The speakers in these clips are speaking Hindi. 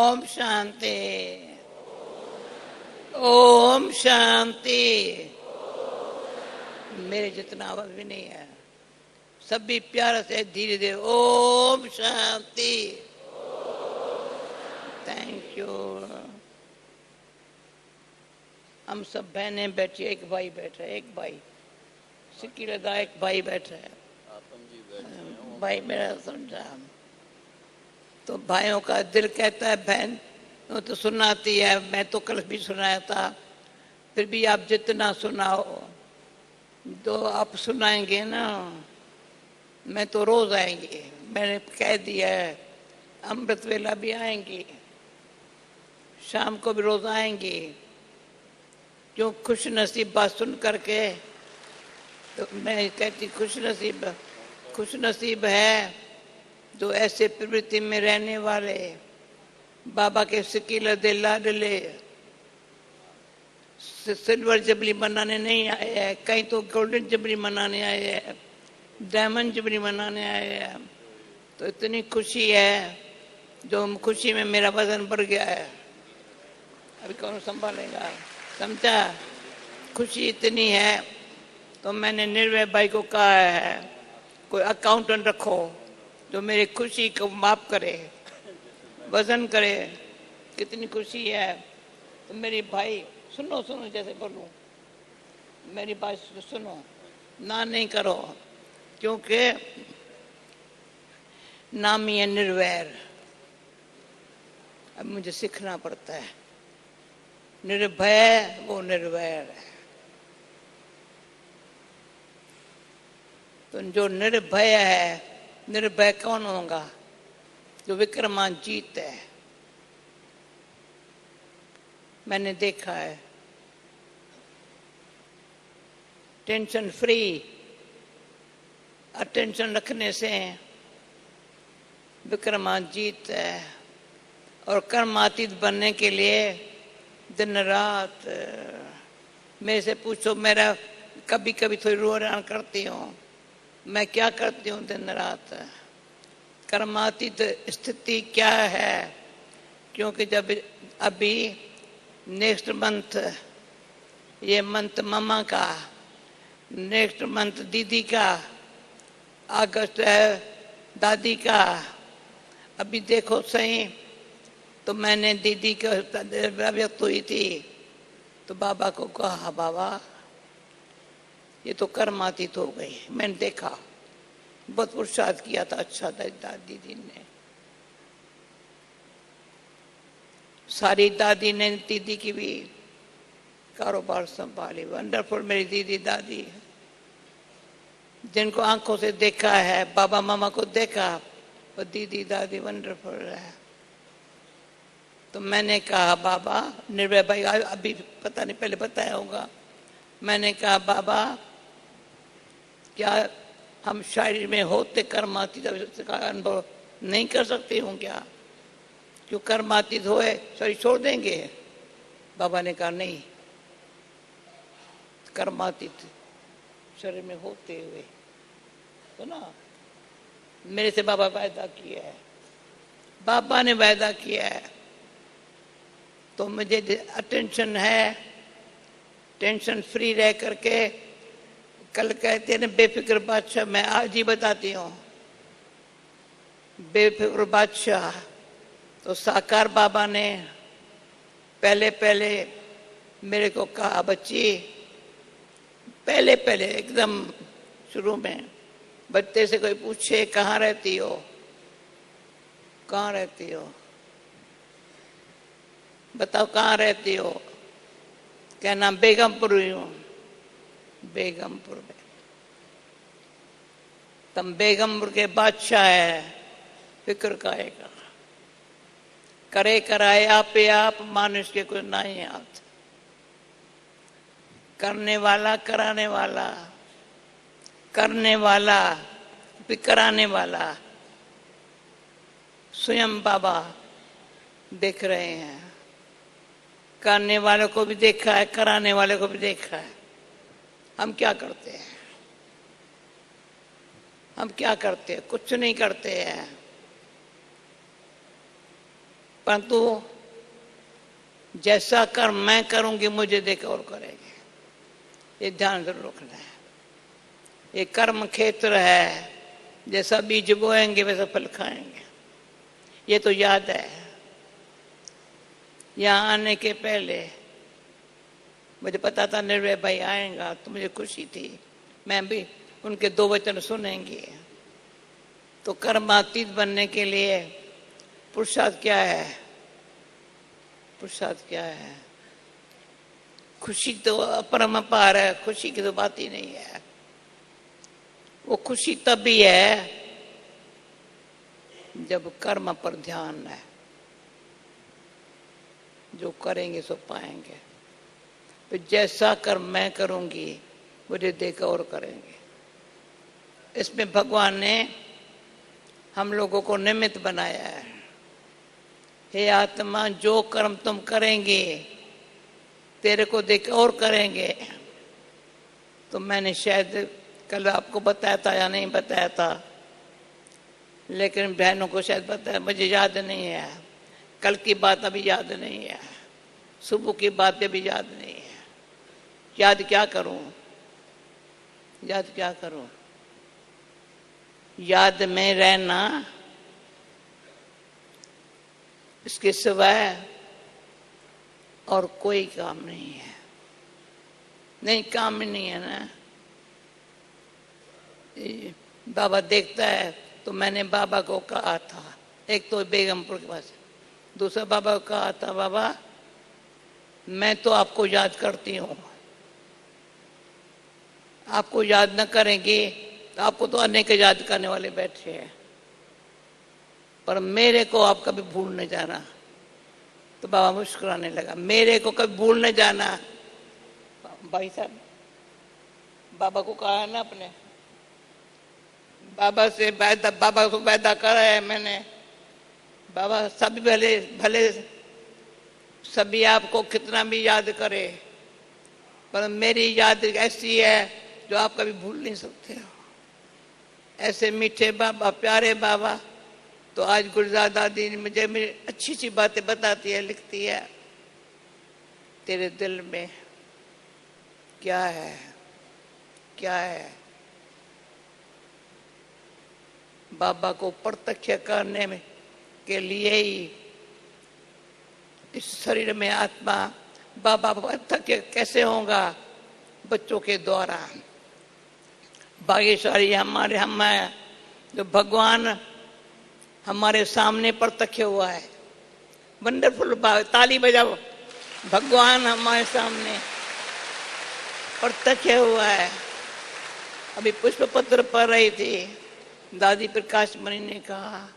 ओम शांति। ओम शांति। मेरे जितना आवाज भी नहीं है, सब भी प्यार से धीरे धीरे ओम शांति। Thank you. हम सब बहनें बैठी, एक भाई बैठा है, एक भाई सिक्की लगा, एक भाई बैठा है। भाई मेरा समझा। तो भाइयों का दिल कहता है बहन वो तो सुनाती है, मैं तो कल भी सुनाया था, फिर भी आप जितना सुनाओ तो आप सुनाएंगे ना, मैं तो रोज आएंगे। मैंने कह दिया है अमृत वेला भी आएंगी, शाम को भी रोज आएंगी। जो खुश नसीब बात सुन करके, तो मैं कहती खुश नसीब है जो ऐसे प्रवृत्ति में रहने वाले, बाबा के सिकील दे लाडले सिल्वर जबली बनाने नहीं आए हैं, कहीं तो गोल्डन जबली मनाने आए हैं, डायमंड जबली मनाने आए हैं। तो इतनी खुशी है, जो खुशी में मेरा वजन बढ़ गया है। अभी कौन संभालेगा, समझा। खुशी इतनी है तो मैंने निर्भय भाई को कहा है कोई अकाउंटेंट रखो जो मेरी खुशी को माप करे, वजन करे। कितनी खुशी है। तो मेरी भाई सुनो सुनो, जैसे बोलूं मेरी बात सुनो, ना नहीं करो, क्योंकि नाम ही है निर्वैर। अब मुझे सीखना पड़ता है। निर्भय वो निर्वैर है। तो जो निर्भय है, निर्भय कौन होगा? जो विक्रमाजीत है। मैंने देखा है टेंशन फ्री, अटेंशन रखने से विक्रमाजीत है। और कर्मातीत बनने के लिए दिन रात मेरे से पूछो, मेरा कभी कभी थोड़ी रोना करती हूँ। मैं क्या करती हूँ दिन रात? कर्मातीत स्थिति क्या है? क्योंकि जब अभी नेक्स्ट मंथ, ये मंथ मामा का, नेक्स्ट मंथ दीदी का, अगस्त है दादी का। अभी देखो सही, तो मैंने दीदी को व्यक्त हुई थी तो बाबा को कहा बाबा ये तो कर्मातीत हो गई। मैंने देखा, बहुत पुरुषार्थ किया था, अच्छा दीदी ने, सारी दादी ने दीदी की भी कारोबार संभाली। वंडरफुल मेरी दीदी दादी, जिनको आंखों से देखा है, बाबा मामा को देखा, वो दीदी दादी वंडरफुल है। तो मैंने कहा बाबा, निर्भय भाई अभी पता नहीं पहले बताया होगा, मैंने कहा बाबा क्या हम शारीर में होते कर्मातीत का अनुभव नहीं कर सकते हूँ क्या? क्यों कर्मातीत होए शरीर छोड़ देंगे? बाबा ने कहा नहीं, कर्मातीत शरीर में होते हुए तो ना, मेरे से बाबा वायदा किया है, बाबा ने वायदा किया है। तो मुझे अटेंशन है, टेंशन फ्री रह करके, कल कहते हैं बेफिक्र बादशाह, मैं आज ही बताती हूँ। बेफिक्र बादशाह तो साकार बाबा ने पहले पहले मेरे को कहा, बच्ची पहले पहले एकदम शुरू में, बच्चे से कोई पूछे कहाँ रहती हो, कहाँ रहती हो, बताओ कहाँ रहती हो? क्या नाम? बेगमपुर हुई हूँ, बेगमपुर में। तुम बेगमपुर के बादशाह है, फिक्र काएगा, करे कराए आपे आप, मानुष के कुछ नहीं हाथ। करने वाला, कराने वाला, करने वाला भी कराने वाला स्वयं बाबा देख रहे हैं। करने वाले को भी देखा है, कराने वाले को भी देखा है। हम क्या करते हैं? हम क्या करते हैं? कुछ नहीं करते हैं। परंतु जैसा कर्म मैं करूंगी मुझे देख और करेंगे, ये ध्यान जरूर रखना है। ये कर्म क्षेत्र है, जैसा बीज बोएंगे वैसा फल खाएंगे, ये तो याद है। यहाँ आने के पहले मुझे पता था निर्भय भाई आएगा, तो मुझे खुशी थी, मैं भी उनके 2 वचन सुनेंगे। तो कर्मातीत बनने के लिए पुरुषार्थ क्या है? पुरुषार्थ क्या है? खुशी तो अपरंपार है, खुशी की तो बात ही नहीं है। वो खुशी तभी है जब कर्म पर ध्यान है, जो करेंगे सो पाएंगे। तो जैसा कर्म मैं करूंगी मुझे देखकर और करेंगे। इसमें भगवान ने हम लोगों को निमित्त बनाया है। हे आत्मा, जो कर्म तुम करेंगे तेरे को देख और करेंगे। तो मैंने शायद कल आपको बताया था या नहीं बताया था, लेकिन बहनों को शायद बताया, मुझे याद नहीं है। कल की बात अभी याद नहीं है, सुबह की बातें भी याद नहीं है। याद क्या करूं? याद क्या करूं? याद में रहना, इसके सिवाय और कोई काम नहीं है। नहीं, काम ही नहीं है ना। बाबा देखता है, तो मैंने बाबा को कहा था, एक तो बेगमपुर के पास, दूसरा बाबा को कहा था, बाबा मैं तो आपको याद करती हूँ, आपको याद न करेंगे तो आपको तो अनेक याद करने वाले बैठे हैं, पर मेरे को आप कभी भूल न जाना। तो बाबा मुस्कुराने लगा, मेरे को कभी भूल न जाना। भाई साहब, बाबा को कहा है ना अपने, बाबा से वायदा, बाबा को वायदा करा है मैंने, बाबा सभी भले भले सभी आपको कितना भी याद करे, पर मेरी याद ऐसी है जो आप कभी भूल नहीं सकते हो। ऐसे मीठे बाबा, प्यारे बाबा। तो आज गुलजार दादी ने मुझे अच्छी सी बातें बताती है, लिखती है, तेरे दिल में क्या है, क्या है। बाबा को प्रत्यक्ष करने में के लिए ही इस शरीर में आत्मा बाबा प्रत्यक्ष कैसे होगा? बच्चों के द्वारा। भाग्यशाली हमारे हम हैं जो भगवान हमारे सामने प्रत्यक्ष हुआ है। वंडरफुल, ताली बजाओ। भगवान हमारे सामने प्रत्यक्ष हुआ है। अभी पुष्प पत्र पढ़ रही थी, दादी प्रकाश मणि ने कहा,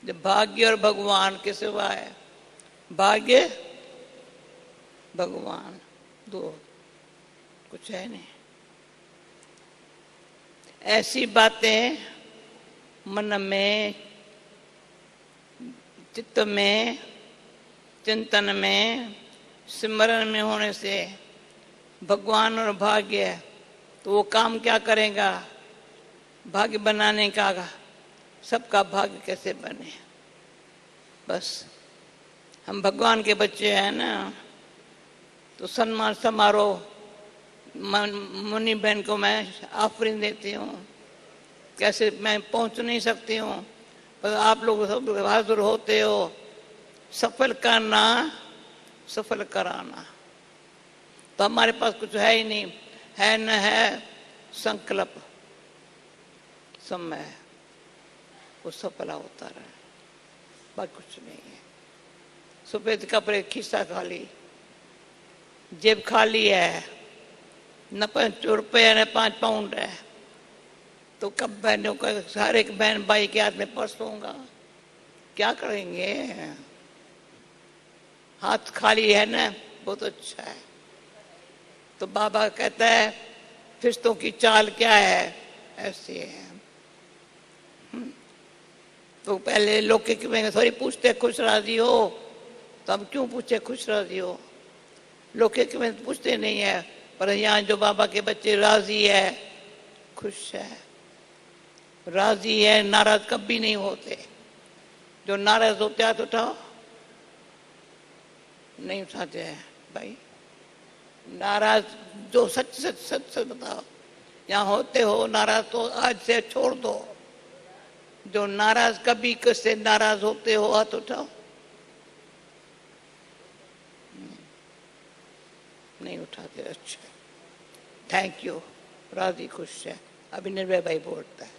जब भाग्य और भगवान के सिवा है, भाग्य भगवान दो, कुछ है नहीं। ऐसी बातें मन में, चित्त में, चिंतन में, सिमरन में होने से भगवान और भाग्य, तो वो काम क्या करेगा? भाग्य बनाने का, सबका भाग्य कैसे बने। बस हम भगवान के बच्चे हैं ना, तो सम्मान समारोह मुनि बहन को मैं आफरीन देती हूँ। कैसे मैं पहुँच नहीं सकती हूँ, पर आप लोग सब हाजिर होते हो। सफल करना, सफल कराना। तो हमारे पास कुछ है ही नहीं, है न है संकल्प, समय, वो सफला होता रहे, बात कुछ नहीं है। सफेद कपड़े, खिस्सा खाली, जेब खाली है, न 5 रुपये न 5 पाउंड है, तो कब बहनों का, हर एक बहन भाई के हाथ में पर्स होगा, क्या करेंगे? हाथ खाली है ना, बहुत अच्छा है। तो बाबा कहता है फिरस्तों की चाल क्या है? ऐसी है। तो पहले लौकिक में थोड़ी पूछते खुश राजी हो, तो हम क्यों पूछे खुश राजी हो? लौकिक में पूछते नहीं है, पर यहाँ जो बाबा के बच्चे राजी है, खुश है, राजी है, नाराज कभी नहीं होते। जो नाराज होते हाथ उठाओ, नहीं उठाते हैं भाई। नाराज जो सच सच सच सच बताओ, यहाँ होते हो नाराज तो आज से छोड़ दो। जो नाराज कभी किससे नाराज होते हो हाथ उठाओ। नहीं उठाते। अच्छा, थैंक यू। राजी खुश है। अभी निर्भय भाई बोलता है।